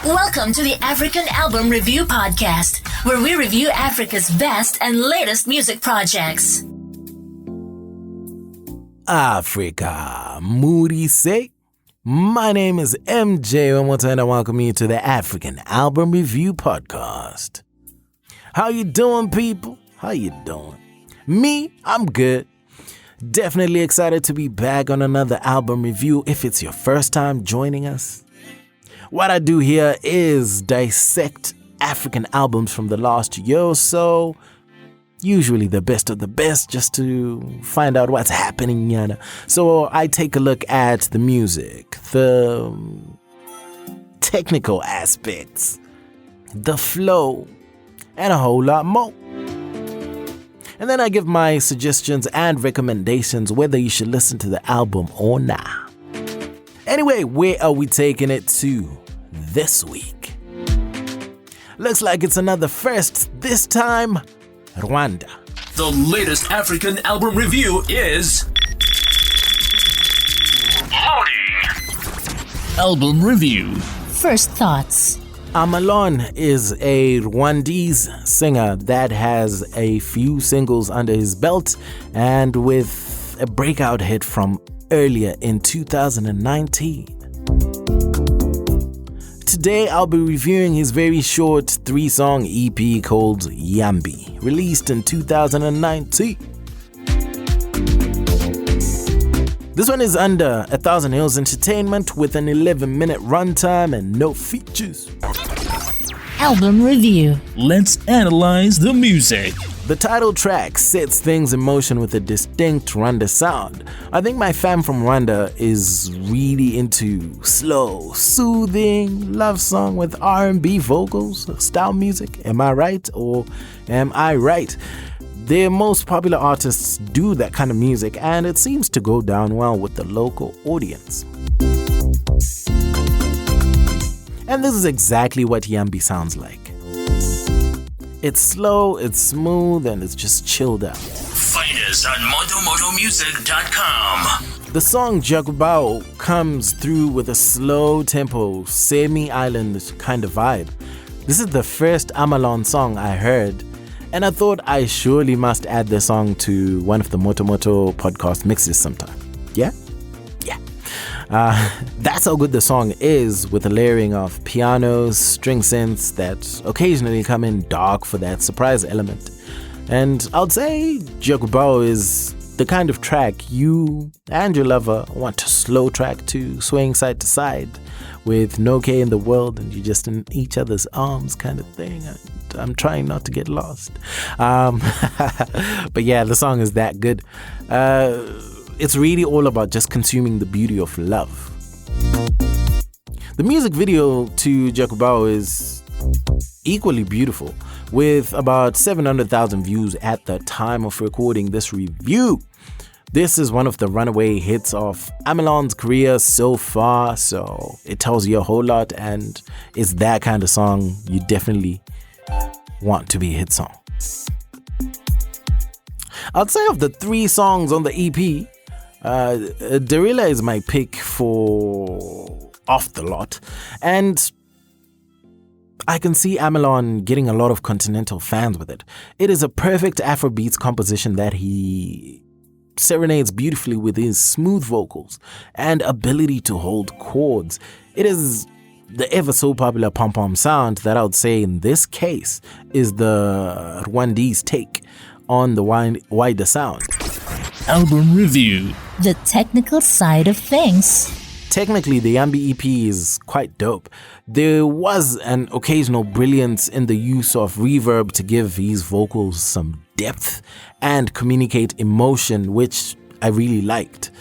Welcome to the African Album Review Podcast, where we review Africa's best and latest music projects. Africa, Moody say. My name is MJ Wemoto, and I welcome you to the African Album Review Podcast. How you doing, people? How you doing? Me, I'm good. Definitely excited to be back on another album review if it's your first time joining us. What I do here is dissect African albums from the last year or so, usually the best of the best, just to find out what's happening, you know. So I take a look at the music, the technical aspects, the flow, and a whole lot more. And then I give my suggestions and recommendations whether you should listen to the album or not. Anyway, where are we taking it to this week? Looks like it's another first, this time, Rwanda. The latest African album review is... Loading! Album review. First thoughts. Amalon is a Rwandese singer that has a few singles under his belt and with a breakout hit from earlier in 2019. Today I'll be reviewing his very short 3-song EP called Yambi, released in 2019. This one is under 1,000 Hills Entertainment with an 11-minute runtime and no features. Album review. Let's analyze the music. The title track sets things in motion with a distinct Rwanda sound. I think my fam from Rwanda is really into slow, soothing love song with R&B vocals, style music. Am I right or am I right? Their most popular artists do that kind of music, and it seems to go down well with the local audience. And this is exactly what Yambi sounds like. It's slow, it's smooth, and it's just chilled out. Find us on motomusic.com. The song Jakubao comes through with a slow tempo, semi-island kind of vibe. This is the first Amalon song I heard, and I thought I surely must add the song to one of the Moto podcast mixes sometime. Yeah? That's how good the song is, with a layering of pianos, string synths that occasionally come in dark for that surprise element. And I'd say Jakubao is the kind of track you and your lover want to slow track to, swaying side to side with no care in the world and you're just in each other's arms kind of thing. I'm trying not to get lost. But yeah, the song is that good. It's really all about just consuming the beauty of love. The music video to Jakubao is equally beautiful, with about 700,000 views at the time of recording this review. This is one of the runaway hits of Amalon's career so far, so it tells you a whole lot, and it's that kind of song you definitely want to be a hit song. I'd say of the 3 songs on the EP, Derrilla is my pick for Off the Lot, and I can see Amalon getting a lot of continental fans with it. It is a perfect Afrobeats composition that he serenades beautifully with his smooth vocals and ability to hold chords. It is the ever so popular pom-pom sound that I would say in this case is the Rwandese take on the wider sound. Album review. The technical side of things. Technically, the Yambi EP is quite dope. There was an occasional brilliance in the use of reverb to give his vocals some depth and communicate emotion, which I really liked.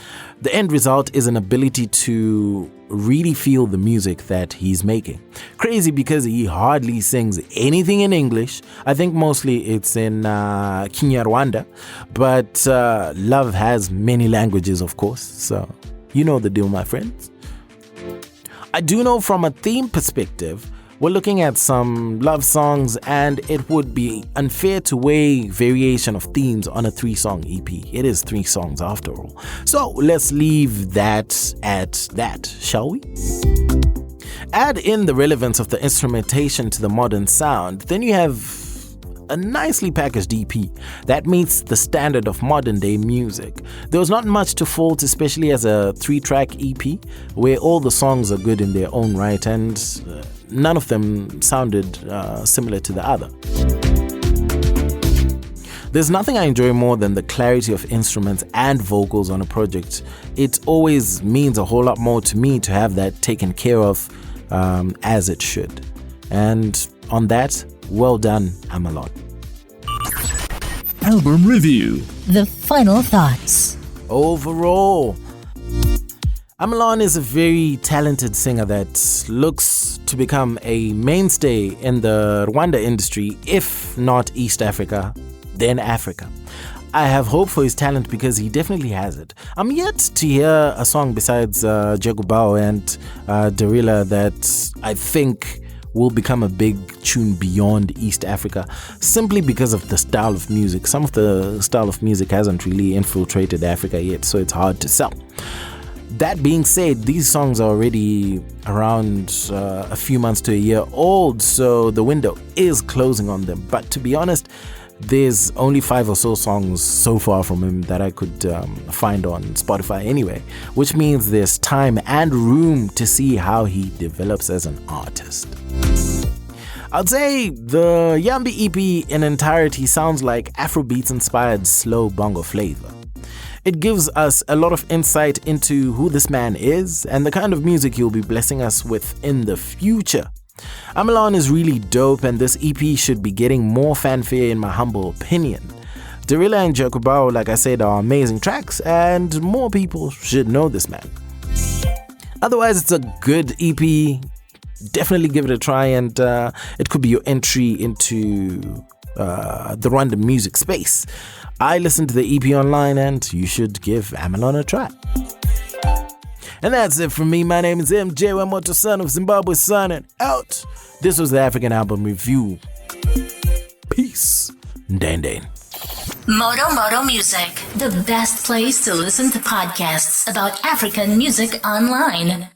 The end result is an ability to really feel the music that he's making. Crazy because he hardly sings anything in English. I think mostly it's in Kinyarwanda, but love has many languages, of course, so you know the deal, my friends. I do know from a theme perspective, we're looking at some love songs, and it would be unfair to weigh variation of themes on a 3-song EP. It is 3 songs after all. So let's leave that at that, shall we? Add in the relevance of the instrumentation to the modern sound, then you have a nicely packaged EP that meets the standard of modern day music. There was not much to fault, especially as a 3-track EP where all the songs are good in their own right and none of them sounded similar to the other. There's nothing I enjoy more than the clarity of instruments and vocals on a project. It always means a whole lot more to me to have that taken care of as it should. And on that, well done, Amalon. Album review. The final thoughts. Overall, Amalon is a very talented singer that looks to become a mainstay in the Rwanda industry, if not East Africa, then Africa. I have hope for his talent because he definitely has it. I'm yet to hear a song besides Jegubao and Darila that I think will become a big tune beyond East Africa, simply because of the style of music. Some of the style of music hasn't really infiltrated Africa yet, so it's hard to sell. That being said, these songs are already around a few months to a year old, so the window is closing on them. But to be honest, there's only 5 or so songs so far from him that I could find on Spotify anyway, which means there's time and room to see how he develops as an artist. I'd say the Yambi EP in entirety sounds like Afrobeats-inspired slow bongo flavor. It gives us a lot of insight into who this man is and the kind of music he'll be blessing us with in the future. Amalon is really dope, and this EP should be getting more fanfare in my humble opinion. Darila and Jekubao, like I said, are amazing tracks, and more people should know this man. Otherwise, it's a good EP. Definitely give it a try, and it could be your entry into the Rwanda music space. I listened to the EP online, and you should give Amalon a try. And that's it from me. My name is MJ Wemoto, son of Zimbabwe, signing out. This was the African Album Review. Peace. Dane. Moto Music, the best place to listen to podcasts about African music online.